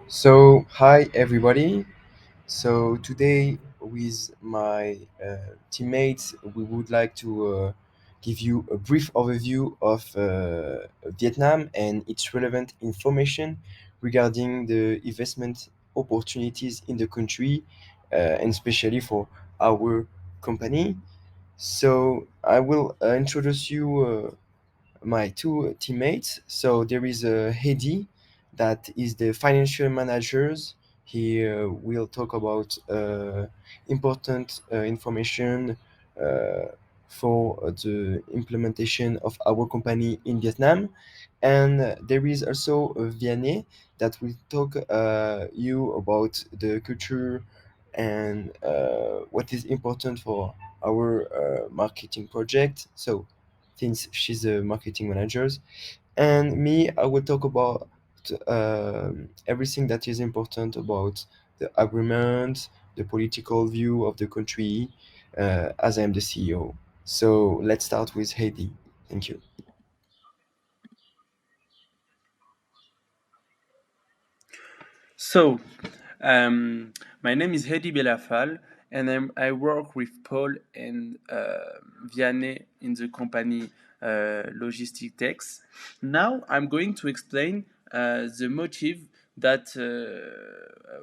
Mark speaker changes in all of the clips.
Speaker 1: Hi everybody. Today, with my teammates, we would like to give you a brief overview of Vietnam and its relevant information regarding the investment opportunities in the country, and especially for our company. I will introduce you my two teammates. So there is Hedi, that is the financial managers. He will talk about important information uh, for the implementation of our company in Vietnam. And there is also Vianney that will talk you about the culture and what is important for our marketing project. Since she's a marketing manager, and me, I will talk about everything that is important about the agreement, the political view of the country, as I am the CEO. So let's start with Heidi. Thank you.
Speaker 2: So, um, my name is Hedi Belafal, and I work with Paul and Vianney in the company Logistic Techs. Now, I'm going to explain the motive that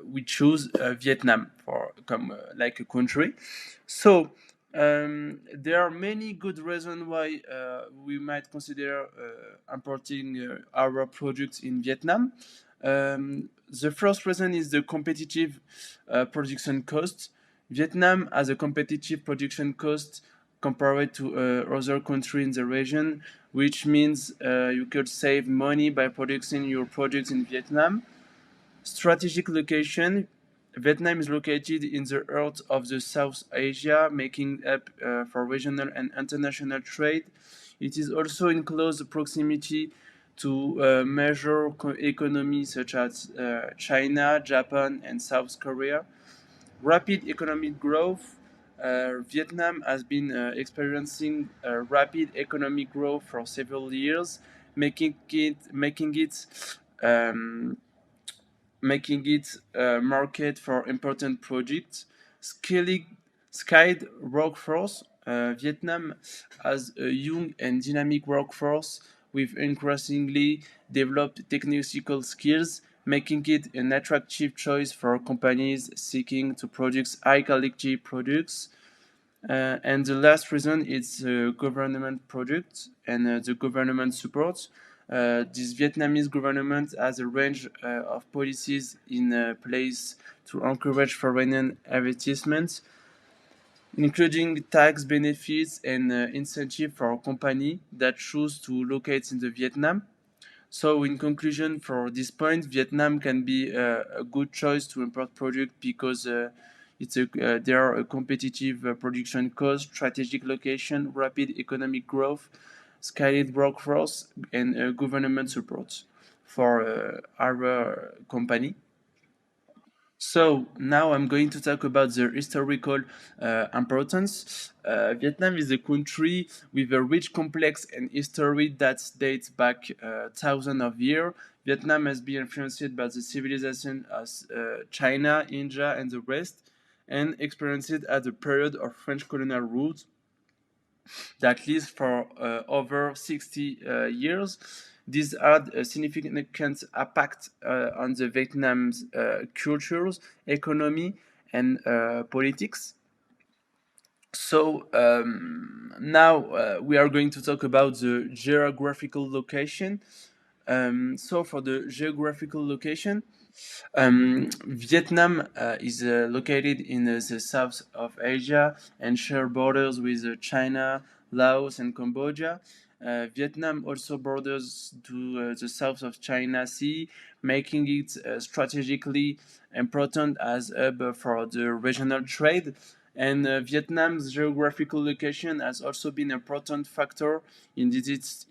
Speaker 2: we choose Vietnam for come like a country. So, there are many good reasons why we might consider importing our products in Vietnam. The first reason is the competitive production cost. Vietnam has a competitive production cost compared to other countries in the region, which means you could save money by producing your products in Vietnam. Strategic location. Vietnam is located in the heart of the South Asia, making up for regional and international trade. It is also in close proximity to major economies such as China, Japan, and South Korea. Rapid economic growth. Vietnam has been experiencing rapid economic growth for several years, um, making it a market for important projects. Skilling, skilled workforce. Vietnam has a young and dynamic workforce with increasingly developed technical skills, making it an attractive choice for companies seeking to produce high quality products. And the last reason is government product and the government support. This Vietnamese government has a range of policies in place to encourage foreign investments, including tax benefits and incentive for companies that choose to locate in the Vietnam. So, in conclusion, for this point, Vietnam can be a good choice to import product because there are a competitive production cost, strategic location, rapid economic growth, skilled workforce, and government support for our company. So now I'm going to talk about the historical importance. Vietnam is a country with a rich, complex, and history that dates back thousands of years. Vietnam has been influenced by the civilization as China, India, and the rest, and experienced at the period of French colonial rule that lives for over 60 years. This had a significant impact on the Vietnam's cultures, economy, and politics. So now we are going to talk about the geographical location. So for the geographical location, Vietnam is located in the south of Asia and share borders with China, Laos, and Cambodia. Vietnam also borders to the south of China Sea, making it strategically important as a hub for the regional trade. And Vietnam's geographical location has also been an important factor in its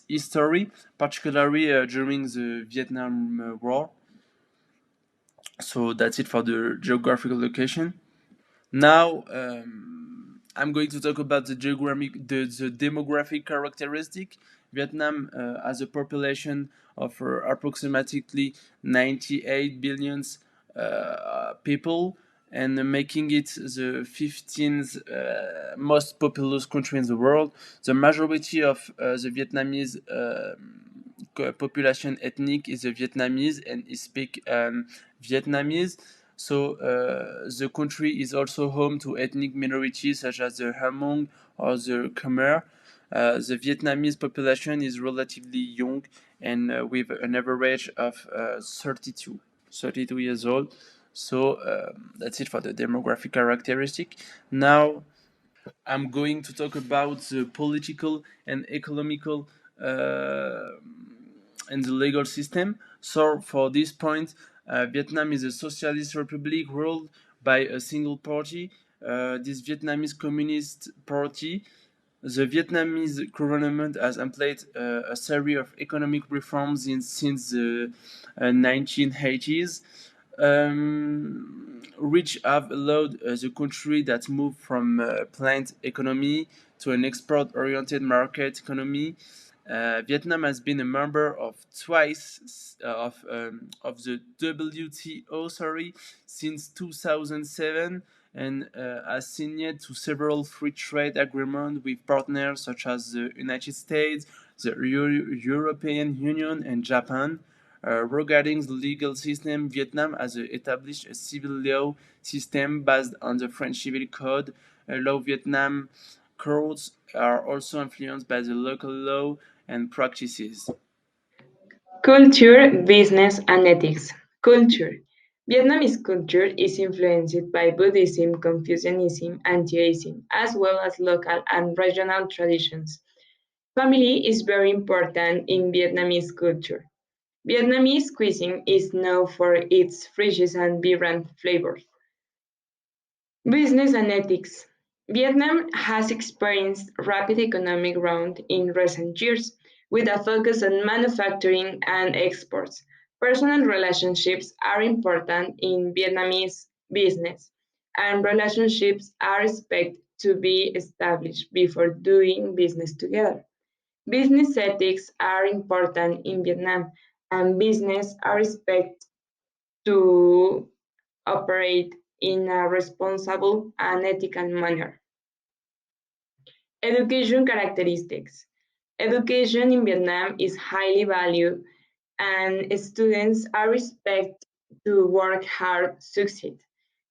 Speaker 2: history, particularly during the Vietnam War. So that's it for the geographical location. Now I'm going to talk about the demographic characteristic. Vietnam has a population of approximately 98 billion people, and making it the 15th most populous country in the world. The majority of the Vietnamese population ethnic is the Vietnamese, and it speak Vietnamese. So the country is also home to ethnic minorities such as the Hmong or the Khmer. The Vietnamese population is relatively young and with an average of 32 years old. So that's it for the demographic characteristic. Now I'm going to talk about the political and economical uh, and the legal system. So for this point, Vietnam is a socialist republic ruled by a single party. This Vietnamese Communist Party. The Vietnamese government has employed a series of economic reforms since the 1980s, which have allowed the country that moved from a plant economy to an export-oriented market economy. Vietnam has been a member of twice of the WTO, since 2007, and has signed to several free trade agreements with partners such as the United States, the European Union, and Japan. Regarding the legal system, Vietnam has established a civil law system based on the French Civil Code. Law Vietnam courts are also influenced by the local law and practices.
Speaker 3: Culture, business, and ethics. Culture. Vietnamese culture is influenced by Buddhism, Confucianism, and Taoism, as well as local and regional traditions. Family is very important in Vietnamese culture. Vietnamese cuisine is known for its freshness and vibrant flavors. Business and ethics. Vietnam has experienced rapid economic growth in recent years, with a focus on manufacturing and exports. Personal relationships are important in Vietnamese business, and relationships are expected to be established before doing business together. Business ethics are important in Vietnam, and business are expected to operate in a responsible and ethical manner. Education characteristics. Education in Vietnam is highly valued and students are expected to work hard to succeed.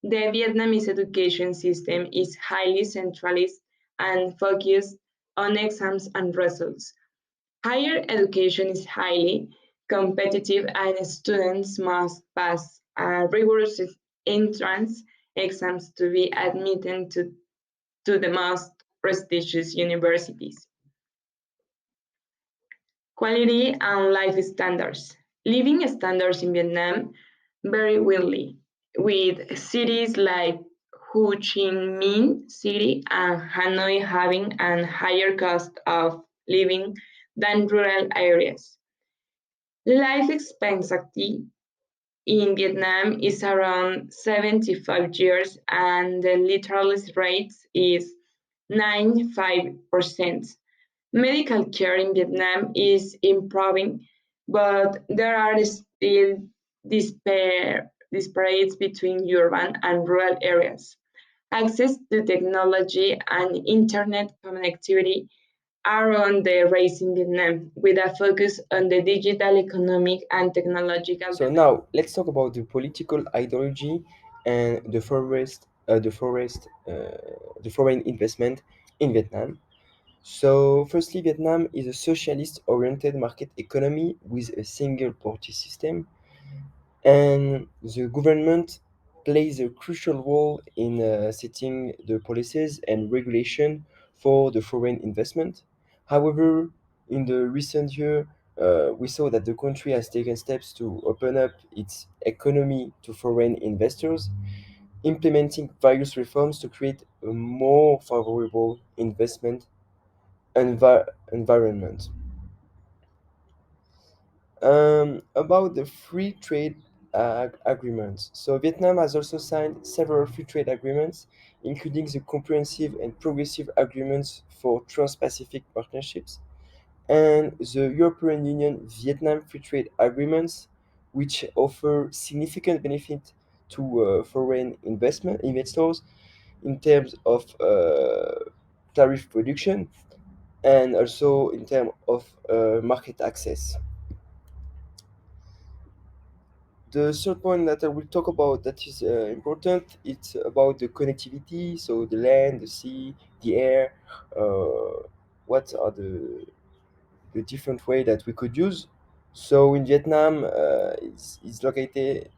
Speaker 3: The Vietnamese education system is highly centralized and focused on exams and results. Higher education is highly competitive and students must pass a rigorous entrance exams to be admitted to the most prestigious universities. Quality and life standards. Living standards in Vietnam vary widely, with cities like Ho Chi Minh City and Hanoi having a higher cost of living than rural areas. Life expectancy in Vietnam is around 75 years and the literacy rate is 95%. Medical care in Vietnam is improving, but there are still disparities between urban and rural areas. Access to technology and internet connectivity are on the rise in Vietnam, with a focus on the digital economic and technological
Speaker 1: So
Speaker 3: development.
Speaker 1: now let's talk about the political ideology and the foreign investment in Vietnam. So, firstly, Vietnam is a socialist oriented market economy with a single party system, and the government plays a crucial role in setting the policies and regulation for the foreign investment. However, in the recent year, we saw that the country has taken steps to open up its economy to foreign investors, implementing various reforms to create a more favorable investment environment. About the free trade agreements. So Vietnam has also signed several free trade agreements, including the comprehensive and progressive agreements for Trans-Pacific partnerships. and the European Union Vietnam Free Trade Agreements, which offer significant benefit to foreign investment investors in terms of tariff reduction and also in terms of market access. The third point that I will talk about that is important, it's about the connectivity, so the land, the sea, the air, what are the different way that we could use. So in Vietnam, is located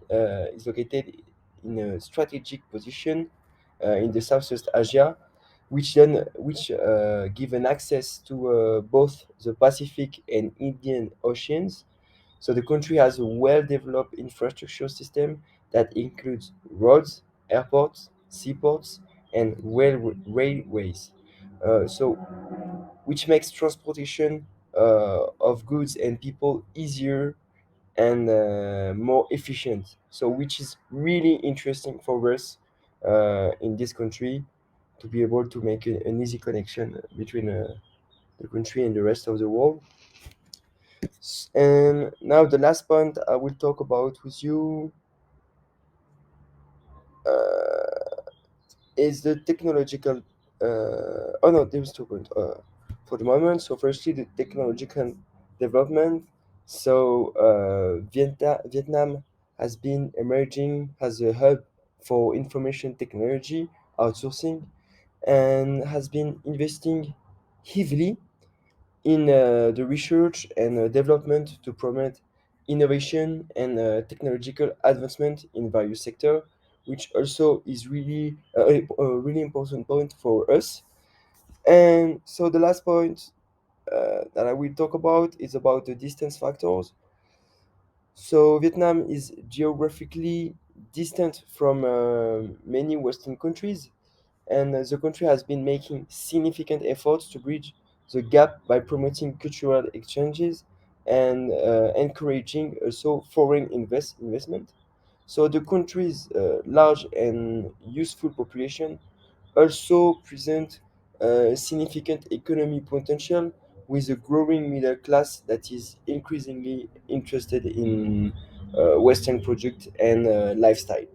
Speaker 1: in a strategic position in the Southeast Asia, which give an access to both the Pacific and Indian Oceans. So the country has a well-developed infrastructure system that includes roads, airports, seaports, and railways. So which makes transportation of goods and people easier and more efficient. So which is really interesting for us in this country to be able to make an easy connection between the country and the rest of the world. And now the last point I will talk about with you uh, is the technological. Oh no, there's 2 points for the moment. So firstly, the technological development. So Vietnam has been emerging as a hub for information technology outsourcing and has been investing heavily in the research and development to promote innovation and technological advancement in various sectors, which also is really a really important point for us. And so the last point that I will talk about is about the distance factors. So Vietnam is geographically distant from many Western countries, and the country has been making significant efforts to bridge the gap by promoting cultural exchanges and encouraging also foreign investment. So the country's large and useful population also present significant economic potential with a growing middle class that is increasingly interested in Western product and lifestyle.